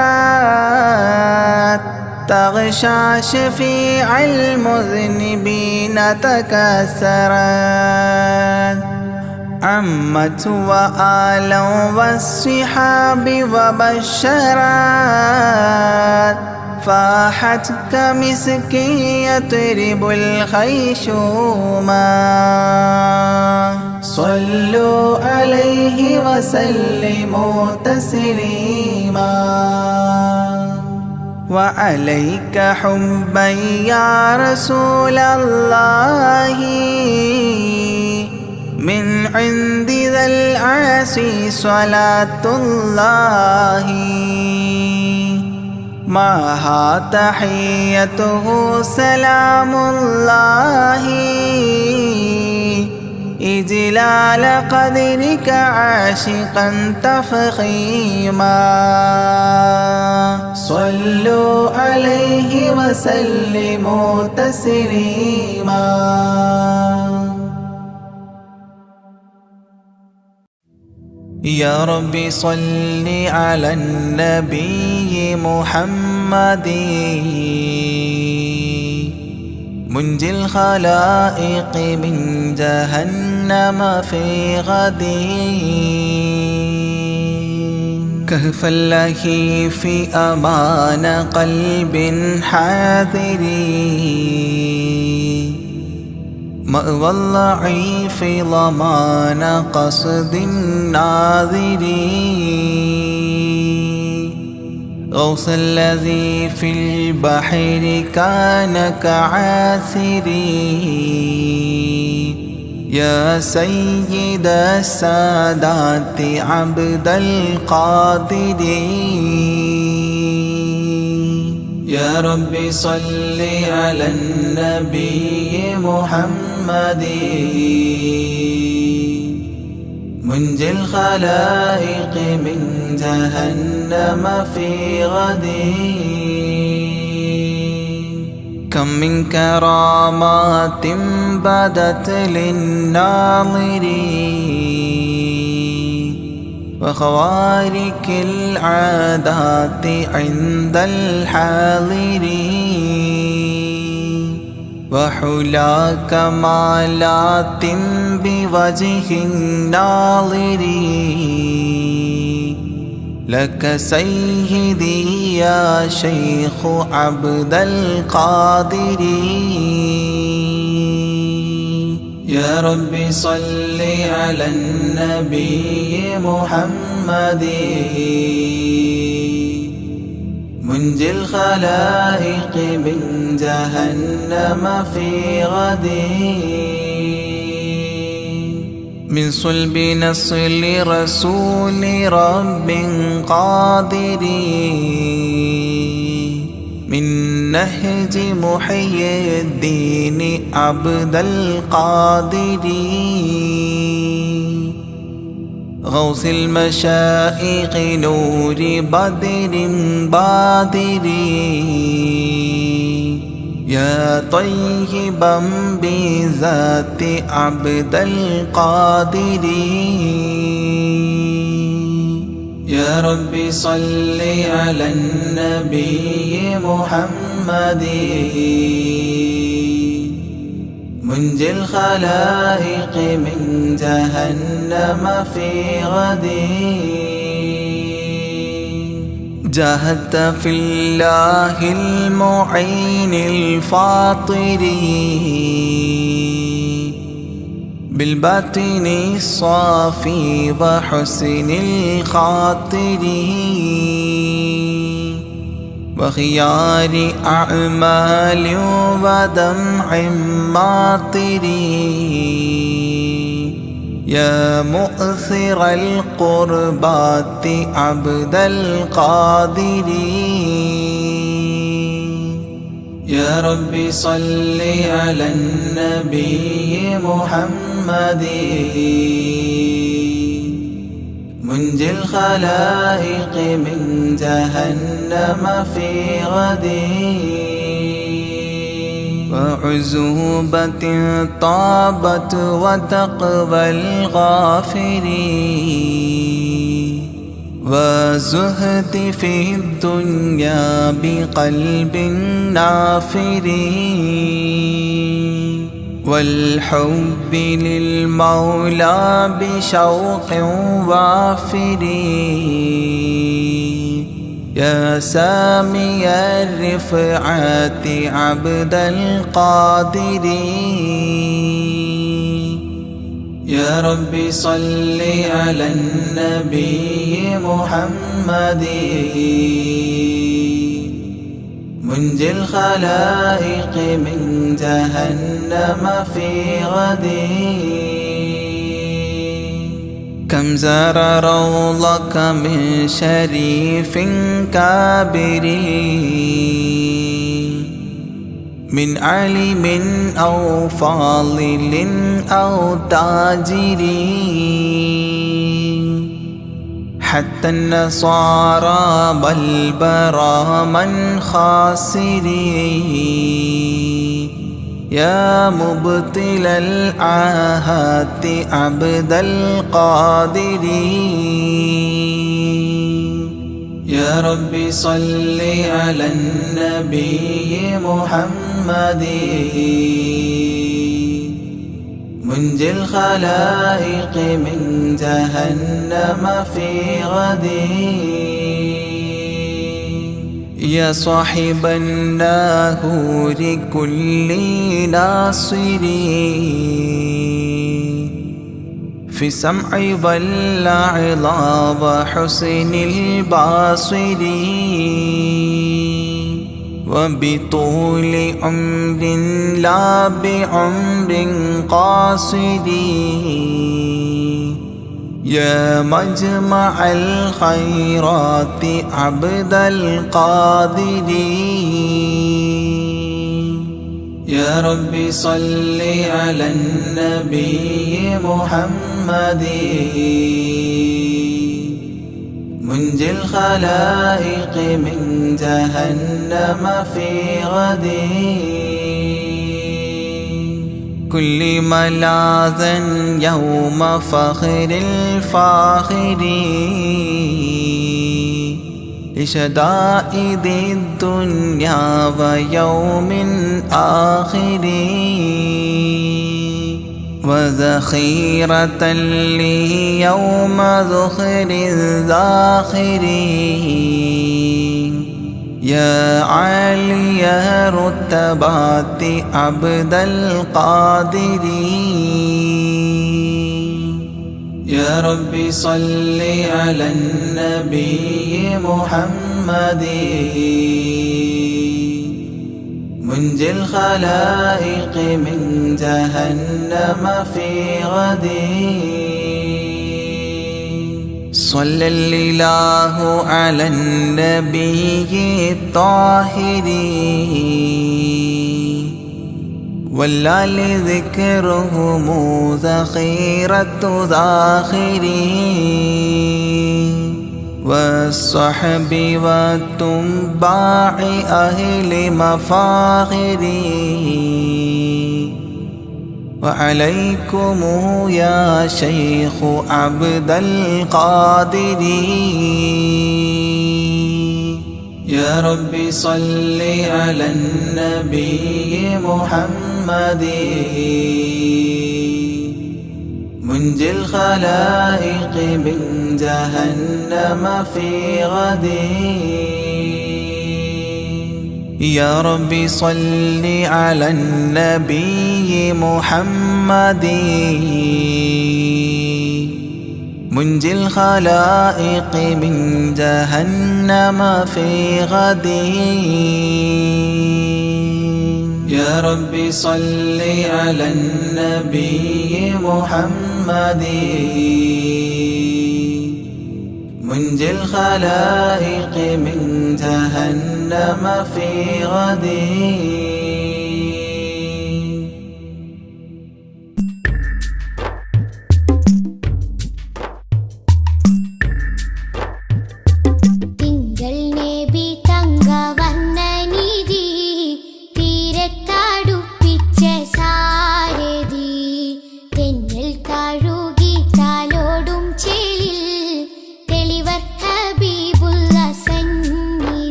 C: تغشى شفيع المذنبين تكسرت عمت وآلا والصحاب وبشرت فاحت كمسك يطرب الخيشوما صلوا عليه وسلموا تسليما وعليك حبا يا رسول الله من عند ذا العاصي صلاة الله معها تحيته سلام الله إجلال قدرك عاشقا تفخيما صلوا عليه وسلموا تسليما. يا رب صل على النبي محمد منجي الخلائق من جهنم في غد كهف الله في أمان قلب حاذر مأوى الضعيف ضمان قصد الناظر غوث الذي في البحر كان كعاثري يا سيد السادات عبد القادر يا رب صل على النبي محمد منجي الخلائق من جهنم في غد كم من كرامات بدت للناظرين وخوارق العادات عند الحاضرين وحلا كمالات بوجه الناظرين لك سيدي يا شيخ عبد القادر يا رب صل على النبي محمد منجي الخلائق من جهنم في غد من صلب نصل رسول رب قادر من نهج محي الدين عبد القادر غوث المشائخ نور بدر بادر يا طيبا بذات عبد القادر يا رب صل على النبي محمد منجي الخلائق من جهنم في غد جاهدت في الله المعين الفاطر بالباطن الصافي وحسن الخاطر وخيار أعمال ودمع ماطر يا مؤثر القربات عبد القادر يا رب صل على النبي محمد منجي الخلائق من جهنم في غد وعزوبة طابت وتقوى الغافرين وزهد في الدنيا بقلب نافر والحب للمولى بشوق وافر يا سامي الرفعات عبد القادر يا ربي صل على النبي محمد منجي الخلائق من جهنم في غد كم زار روضك من شريف كابر من عالم أو فاضل أو تاجر حتى النصارى بل برا من خاسر يا مبطل العاهات عبد القادر يا ربي صل على النبي محمد منجي الخلائق من جهنم في غد يا صاحب الناهور كل ناصر في سمع والعظى وحسن الباصر وبطول عمر لا بعمر قاصر يا مجمع الخيرات عبد القادر يا ربي صل على النبي محمد منجي الخلائق من جهنم في غد كل ملاذا يوم فخر الفاخر لشدائد الدنيا ويوم آخر وذخيرة لي يوم ذخر الذاخر يا عالي رتبات عبد القادر يا ربي صل على النبي محمد منجي الخلائق من جهنم في غد صلى الإله على النبي الطاهر والآل ذكرهم ذخيرة ذاخرين والصحب والتباع أهل مفاخري وعليكم يا شيخ عبد القادر يا ربي صل على النبي محمد منجي الخلائق من جهنم في غد يا ربي صل على النبي محمد منجي الخلائق من جهنم في غد يا ربي صل على النبي محمد منجي الخلائق من جهنم في غد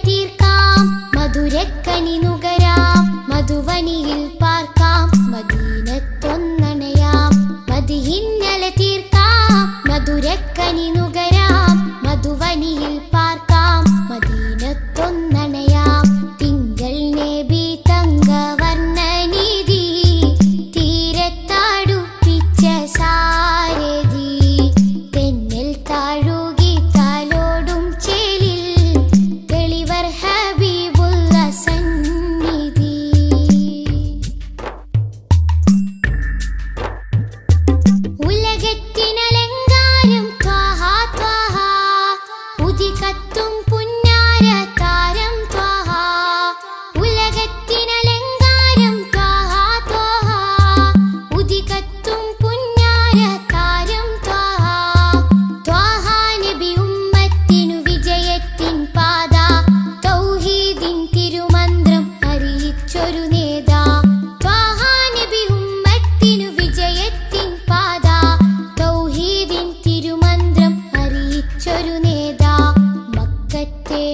A: തീർക്കാം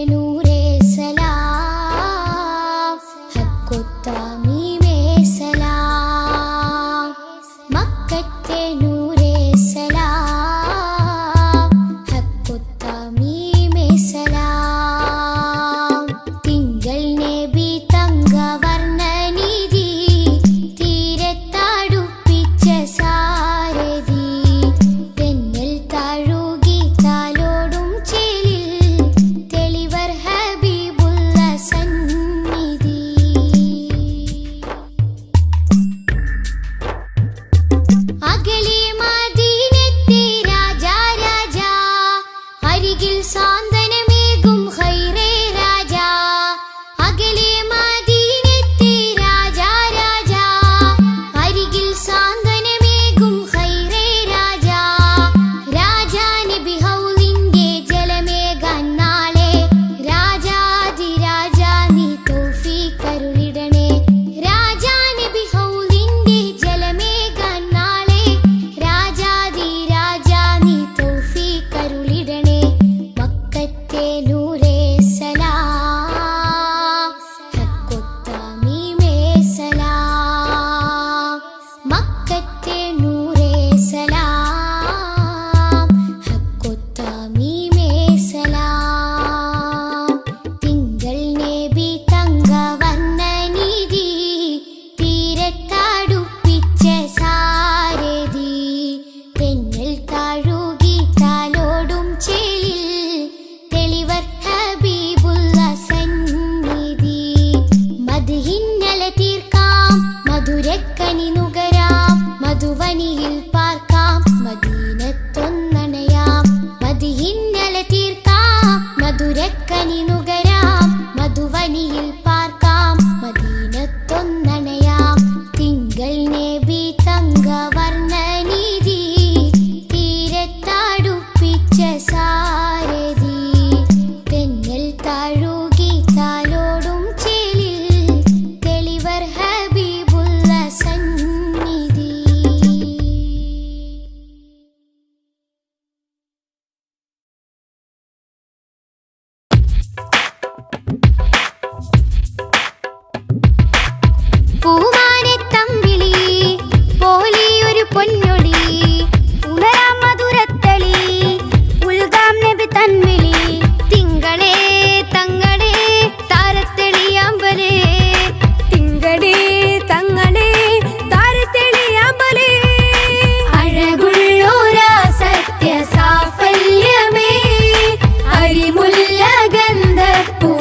A: നൂറേ സലാം ഹക്കൊത്താമീമേ സലാം മക്കത്തെ നൂറേ സലാം ഹക്കൊത്താമീമേ സലാം തിങ്കൾ നബി തങ്കവർണ്ണനിധി തീരത്താടുപ്പിച്ച സാരഥി തെന്നൽ താഴുകി താലോടും ചേലിൽ തെളിവർ ഹബീബുള്ള സന്നിധി അകലെ മദീനത്തെ രാജാ രാജാ അരികിൽ സാന്ത്വനമേകും ഖൈറേ രാജാ അകലെ മദീനത്തെ രാജാ രാജാ അരികിൽ സാന്ത്വനമേകും ഖൈറേ രാജാ രാജാ നബി ഹൗലിന്റെ ജലമേകാൻ നാളെ രാജാതിരാജാ നീ തൗഫീഖ് അരുളിടണേ രാജാ നബി ഹൗലിന്റെ ജലമേകാൻ നാളെ രാജാതിരാജാ നീ തൗഫീഖ് അരുളിടണേ മക്കത്തെ നൂറേ സലാം ഹക്കൊത്താമീമേ സലാം മക്കത്തെ നൂറേ സലാം ഹക്കൊത്താമീമേ സലാം തിങ്കൾ നബി തങ്കവർണ്ണനിധി തീരത്താടുപ്പിച്ച സാരഥി തെന്നൽ താഴുകി താലോടും ചേലിൽ തെളിവർ ഹബീബുള്ള സന്നിധി മദ്ഹിന്നല തീർക്കാം മധുരക്കനി നുകരാം മധുവനിയിൽ പാർക്കാം മദീനത്തൊന്നണയാം മദ്ഹിന്നല തീർക്കാം മധുരക്കനി നുകരാം മധുവനിയിൽ പാർക്കാം മദീനത്തൊന്നണയാം തിങ്കൾ നബി തങ്കവർണ്ണനിധി തീരത്താടുപ്പിച്ച സാരഥി തെന്നൽ താഴുകി താലോടും ചേലിൽ തെളിവർ ഹബീബുള്ള സന്നിധി പൂമാനത്തമ്പിളി പോലിയൊരു പൊന്നൊളി ഉണരാം മധുരത്തളി ഉൽഗാം നബി തൻവിളി തിങ്കളേ തങ്ങളേ താരത്തെളിയാമ്പലേ
B: തിങ്കളേ തങ്ങളേ താരത്തെളിയാമ്പലേ
A: അഴകുള്ളോരാ സത്യ സാഫല്യമേ
B: അരിമുല്ല ഗന്ധപ്പൂ